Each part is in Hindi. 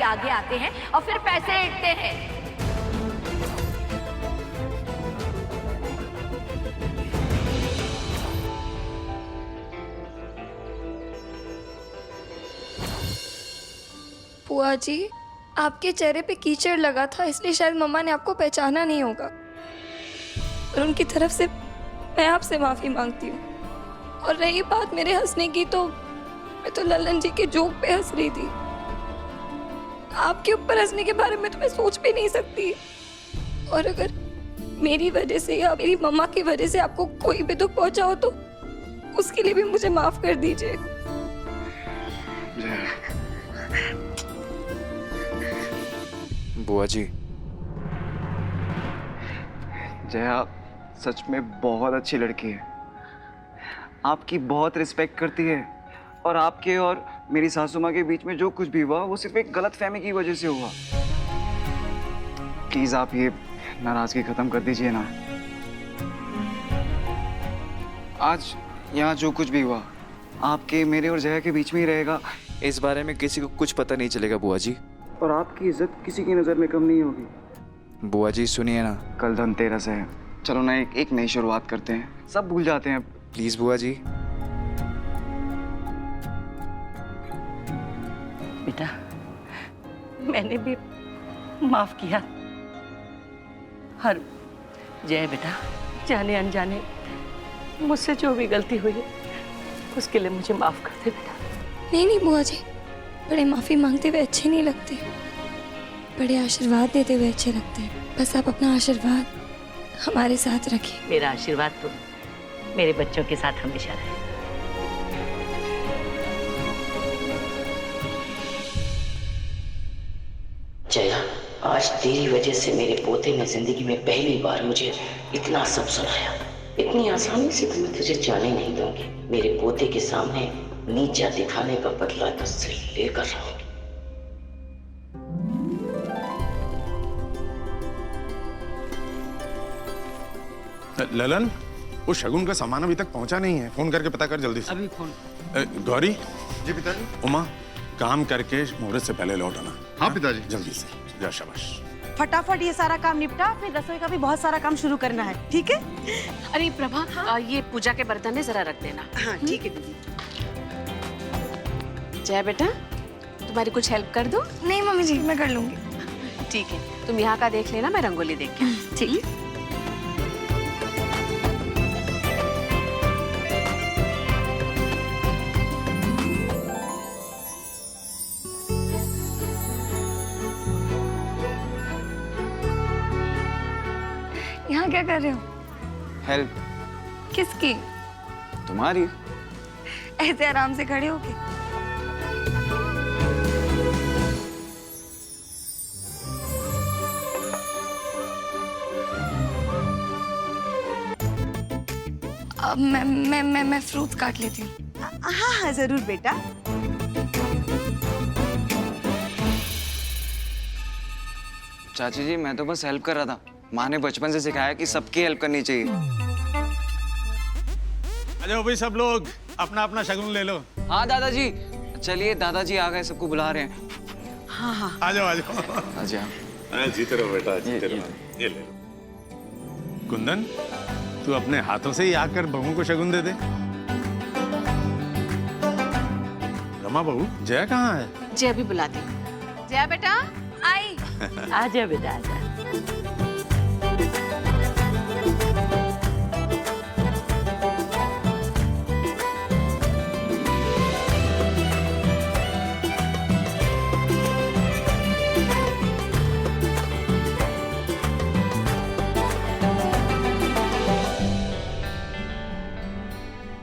आगे आते हैं और फिर पैसे ऐंठते हैं। बुआ जी, आपके चेहरे पे कीचड़ लगा था, इसलिए शायद मम्मा ने आपको पहचाना नहीं होगा। और उनकी तरफ से मैं आपसे माफ़ी मांगती हूँ। और रही बात मेरे हंसने की, तो मैं तो ललन जी के जोक पे हंस रही थी। आपके ऊपर हंसने के बारे में तो मैं सोच भी नहीं सकती। और अगर मेरी वजह से या मेरी मम्मा की वजह से आपको कोई भी दुख पहुंचा हो तो उसके लिए भी मुझे माफ कर दीजिए। बुआ जी, जया सच में बहुत अच्छी लड़की है, आपकी बहुत रिस्पेक्ट करती है। और आपके और मेरी सासू माँ के बीच में जो कुछ भी हुआ वो सिर्फ एक गलतफहमी की वजह से हुआ। प्लीज आप ये नाराजगी खत्म कर दीजिए ना। आज यहाँ जो कुछ भी हुआ आपके, मेरे और जया के बीच में ही रहेगा। इस बारे में किसी को कुछ पता नहीं चलेगा बुआ जी। और आपकी इज्जत किसी की नज़र में कम नहीं होगी। बुआ जी सुनिए ना, कल धनतेरस है, चलो ना एक नई शुरुआत करते हैं, सब भूल जाते हैं। प्लीज बुआ जी। बेटा, मैंने भी माफ किया। हर जय बेटा, जाने अनजाने मुझसे जो भी गलती हुई है उसके लिए मुझे माफ कर दे बेटा। नहीं बुआ जी, बड़े माफ़ी मांगते हुए अच्छे नहीं लगते, बड़े आशीर्वाद देते हुए अच्छे लगते हैं। बस आप अपना आशीर्वाद हमारे साथ रखिए। मेरा आशीर्वाद तो मेरे बच्चों के साथ हमेशा रहे। जया, आज तेरी वजह से मेरे पोते ने जिंदगी में पहली बार मुझे इतना सब सुनाया। इतनी आसानी से तो मैं तुझे जाने नहीं दूंगी। मेरे पोते के सामने नीचा दिखाने का बदला तुझसे लेकर रहूंगी। ललन, वो शगुन का सामान अभी तक पहुंचा नहीं है, फोन करके पता कर जल्दी से। अभी फोन। गौरी जी पिताजी। उमा, काम करके मुहूर्त से पहले लौट आना। हाँ पिताजी। जल्दी से जा, शाबाश। फटाफट ये सारा काम निपटा, फिर रसोई का भी बहुत सारा काम शुरू करना है, ठीक है? अरे प्रभा, ये पूजा के बर्तन जरा रख देना। हाँ ठीक है दीदी। जय बेटा, तुम्हारी कुछ हेल्प कर दूं? नहीं मम्मी जी, मैं कर लूंगी। ठीक है, तुम यहाँ का देख लेना, मैं रंगोली देख के। ठीक। यहाँ क्या कर रहे हो? हेल्प किसकी? तुम्हारी। ऐसे आराम से खड़े होके? अब मैं फ्रूट्स काट लेती हूँ। हाँ हाँ जरूर बेटा। चाची जी, मैं तो बस हेल्प कर रहा था। माँ ने बचपन से सिखाया कि सबकी हेल्प करनी चाहिए। आ जाओ भाई, सब लोग अपना अपना शगुन ले लो। हाँ दादाजी, चलिए दादाजी आ गए, सबको बुला रहे हैं। हाँ हाँ आ जाओ आ जाओ। अच्छा जीते रहो बेटा, जीते रहो। ये ले लो। कुंदन, तू अपने हाथों से ही आकर बहू को शगुन दे दे। रमा बहू, जया कहाँ है? जय भी बुलाती हूँ। जय बेटा, आई। आजा बेटा, आजा।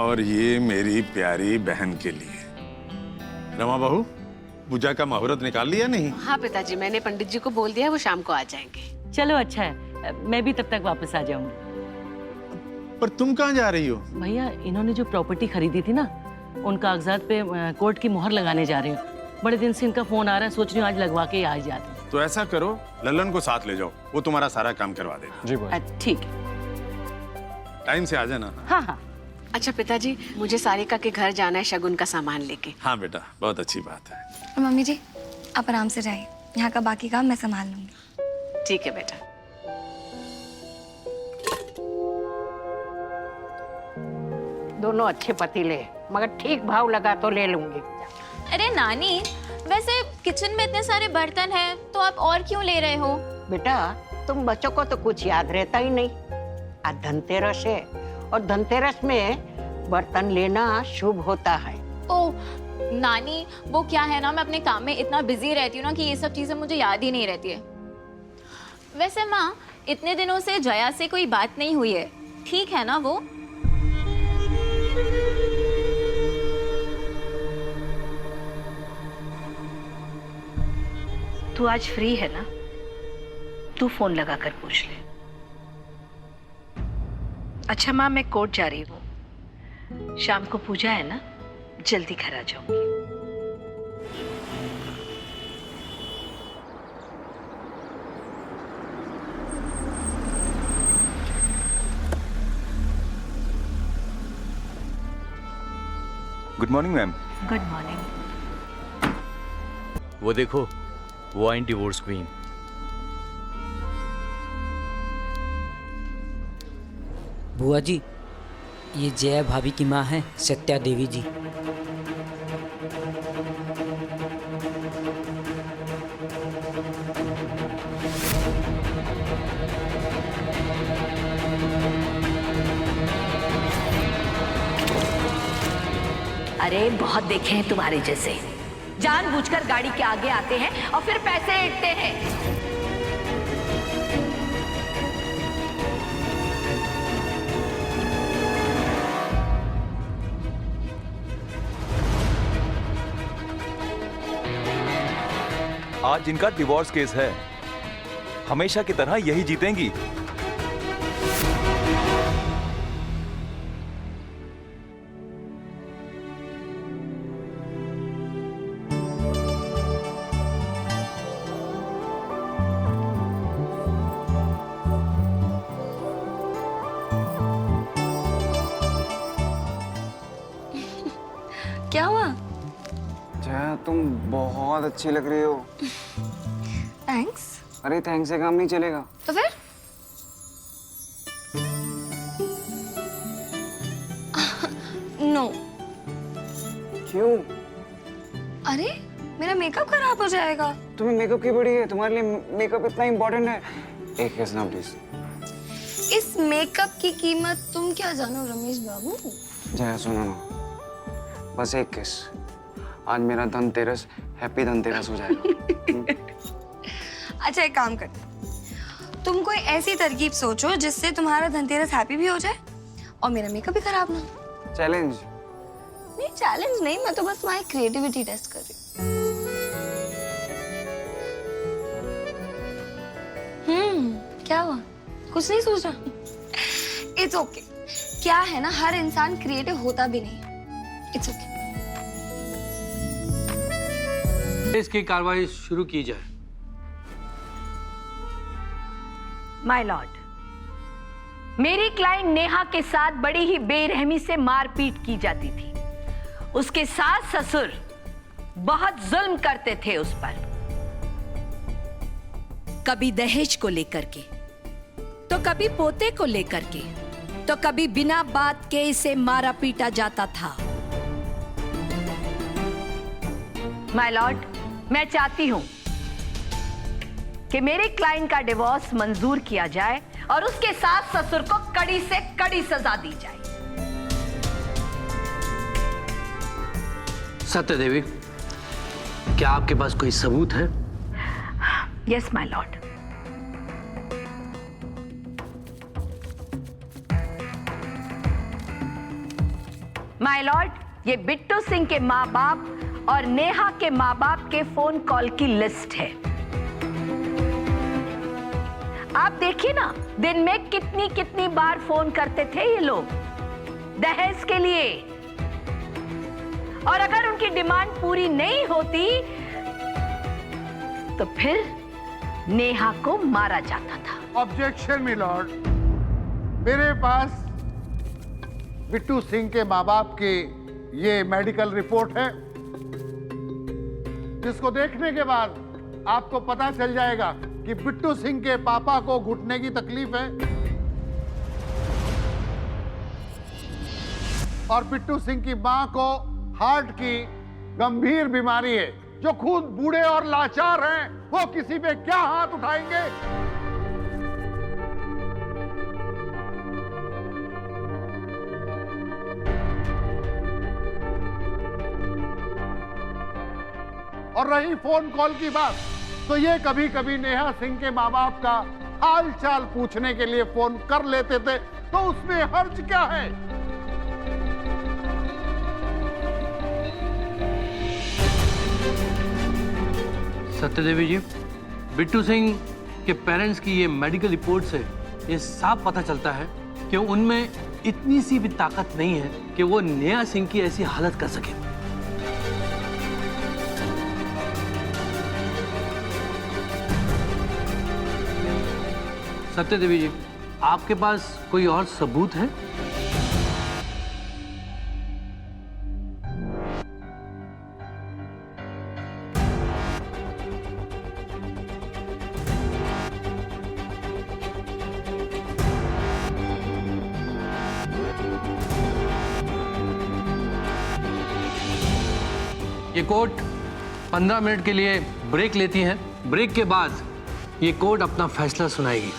और ये मेरी प्यारी बहन के लिए। रमा बहू, पूजा का मुहूर्त निकाल लिया नहीं? हाँ पिताजी, मैंने पंडित जी को बोल दिया, वो शाम को आ जाएंगे। चलो अच्छा है, मैं भी तब तक वापस आ जाऊंगी। पर तुम कहाँ जा रही हो? भैया, इन्होंने जो प्रॉपर्टी खरीदी थी ना, उन कागजात पे कोर्ट की मोहर लगाने जा रही हूँ। बड़े दिन से इनका फोन आ रहा है, सोच रही हूँ आज लगवा के आ जाती हूँ। तो ऐसा करो, ललन को साथ ले जाओ, वो तुम्हारा सारा काम करवा देगा। जी ठीक है। टाइम से आ जाना। हाँ हाँ। अच्छा पिताजी, मुझे सारिका के घर जाना है शगुन का सामान लेके। हाँ बेटा, बहुत अच्छी बात है। मम्मी जी, आप आराम से रहिए, यहाँ का बाकी काम मैं संभाल लूँगी। ठीक है बेटा। दोनों अच्छे पतीले, मगर ठीक भाव लगा तो ले लूंगी। अरे नानी, वैसे किचन में इतने सारे बर्तन हैं तो आप और क्यों ले रहे हो? बेटा तुम बच्चों को तो कुछ याद रहता ही नहीं। आज धनतेरस है और धनतेरस में बर्तन लेना शुभ होता है। ओह नानी, वो क्या है ना, मैं अपने काम में इतना बिजी रहती हूँ ना कि ये सब चीजें मुझे याद ही नहीं रहती है। वैसे माँ, इतने दिनों से जया से कोई बात नहीं हुई है, ठीक है ना वो? तू आज फ्री है ना? तू फोन लगा कर पूछ ले। अच्छा माँ, मैं कोर्ट जा रही हूँ, शाम को पूजा है ना, जल्दी घर आ जाऊंगी। Good morning ma'am. Good morning. वो देखो, वो आई डिवोर्स क्वीन। बुआ जी, ये जया भाभी की माँ है, सत्या देवी जी। अरे बहुत देखे हैं तुम्हारे जैसे, जानबूझकर गाड़ी के आगे आते हैं और फिर पैसे ऐंठते हैं। आज इनका डिवोर्स केस है, हमेशा की तरह यही जीतेंगी। क्या हुआ? जया, तुम बहुत अच्छी लग रही हो। थैंक्स। अरे थैंक्स से काम नहीं चलेगा। तो फिर? नो। क्यों? अरे मेरा मेकअप खराब हो जाएगा। तुम्हें मेकअप की बड़ी है, तुम्हारे लिए मेकअप इतना इम्पोर्टेंट है। एक किस ना प्लीज। इस मेकअप की कीमत तुम क्या जानो रमेश बाबू? जया सुनो ना, बस एक किस। आज मेरा धनतेरस, हैप्पी धनतेरस हो जाएगा। अच्छा एक काम करते, तुम कोई ऐसी तरकीब सोचो जिससे तुम्हारा धनतेरस हैप्पी भी हो जाए और मेरा मेकअप भी खराब ना हो। चैलेंज? नहीं चैलेंज नहीं, मैं तो बस तुम्हारी क्रिएटिविटी टेस्ट कर रही हूँ। क्या हुआ? कुछ नहीं सोच रहा? It's okay. क्या है ना, हर इंसान क्रिएटिव होता भी नहीं। It's okay. इसकी कार्रवाई शुरू की जाए। माय लॉर्ड, मेरी क्लाइंट नेहा के साथ बड़ी ही बेरहमी से मारपीट की जाती थी। उसके सास ससुर बहुत जुल्म करते थे उस पर, कभी दहेज को लेकर के, तो कभी पोते को लेकर के, तो कभी बिना बात के इसे मारा पीटा जाता था। माय लॉर्ड, मैं चाहती हूं कि मेरे क्लाइंट का डिवोर्स मंजूर किया जाए और उसके सास ससुर को कड़ी से कड़ी सजा दी जाए। सत्य देवी, क्या आपके पास कोई सबूत है? Yes my Lord. My Lord, ये बिट्टू सिंह के माँ बाप और नेहा के माँ बाप के फोन कॉल की लिस्ट है। आप देखिए ना, दिन में कितनी कितनी बार फोन करते थे ये लोग दहेज के लिए, और अगर उनकी डिमांड पूरी नहीं होती तो फिर नेहा को मारा जाता था। ऑब्जेक्शन मिलॉर्ड, मेरे पास बिट्टू सिंह के माँ बाप की ये मेडिकल रिपोर्ट है। जिसको देखने के बाद आपको पता चल जाएगा कि बिट्टू सिंह के पापा को घुटने की तकलीफ है और बिट्टू सिंह की मां को हार्ट की गंभीर बीमारी है। जो खुद बूढ़े और लाचार हैं, वो किसी पे क्या हाथ उठाएंगे? और रही फोन कॉल की बात, तो ये कभी कभी नेहा सिंह के माँ बाप का हाल चाल पूछने के लिए फोन कर लेते थे, तो उसमें हर्ज क्या है? सत्यदेवी जी, बिट्टू सिंह के पेरेंट्स की ये मेडिकल रिपोर्ट से ये साफ पता चलता है कि उनमें इतनी सी भी ताकत नहीं है कि वो नेहा सिंह की ऐसी हालत कर सके। सत्यदेवी जी, आपके पास कोई और सबूत है? ये कोर्ट 15 मिनट के लिए ब्रेक लेती है। ब्रेक के बाद ये कोर्ट अपना फैसला सुनाएगी।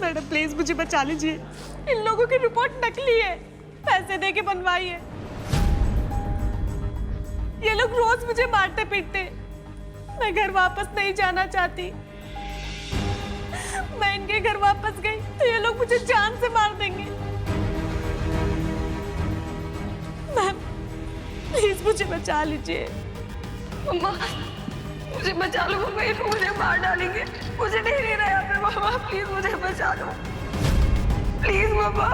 मैडम प्लीज मुझे बचा लीजिए। इन लोगों की रिपोर्ट नकली है, पैसे दे के बनवाई है। ये लोग रोज मुझे मारते पीटते। मैं घर वापस नहीं जाना चाहती। मैं इनके घर वापस गई तो ये लोग मुझे जान से मार देंगे। मैम प्लीज मुझे बचा लीजिए। मम्मा मुझे बचा लो मम्मा, ये लोग मुझे मार डालेंगे। मुझे नहीं रहना यहाँ पे मम्मा, प्लीज मुझे बचा लो प्लीज मम्मा।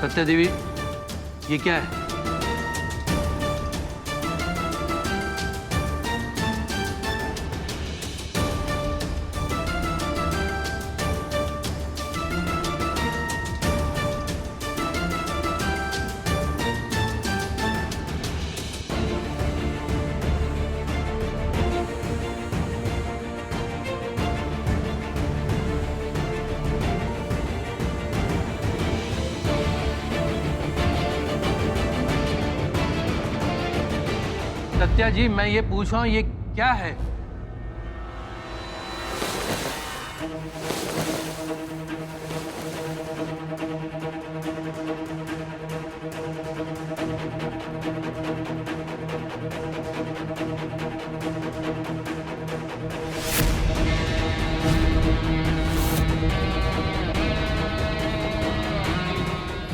सत्यदेवी, ये क्या है? सत्या जी, मैं ये पूछ रहा हूं, ये क्या है?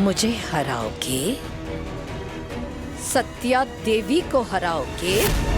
मुझे हराओगे? सत्या देवी को हराओगे?